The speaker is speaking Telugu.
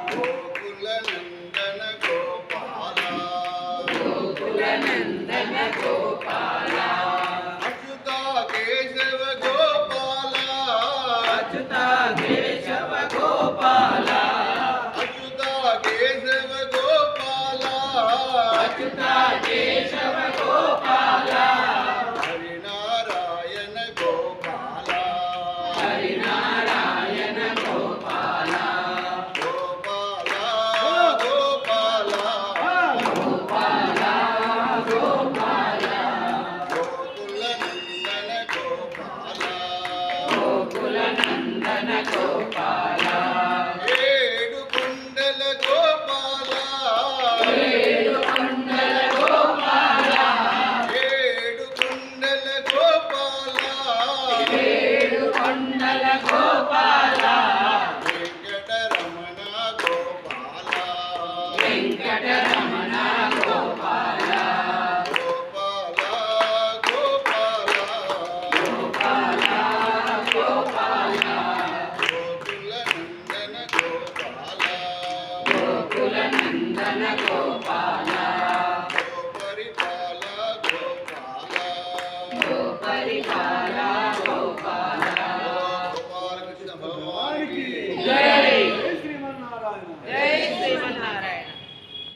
గోకులనందన గోపాల గోకులనందన గోపాల అచ్యుత కేశవ గోపాల అచ్యుత కేశవ గోపాల అచ్యుత కేశవ గోపాల అచ్యుత కేశవ గోపాల హరినారాయణ గోపాల హరినారాయణ గోపాల గోపాల గోపాల గోపాల గోపాల గోకులనందన గోపాల గోకులనందన గోపాల ఏడు కొండల గోపాల ఏడు కొండల గోపాల ఏడు కొండల గోపాల ఏడు కొండల గోపాల వెంకటరమణ గోపాల వెంకటరమణ గోపాల గోపాల గోపాల గోపాల గోపాల గోకులనందన గోపాల గోకులనందన గోపాల గోపరిపాల గోపాల గోపరిపాల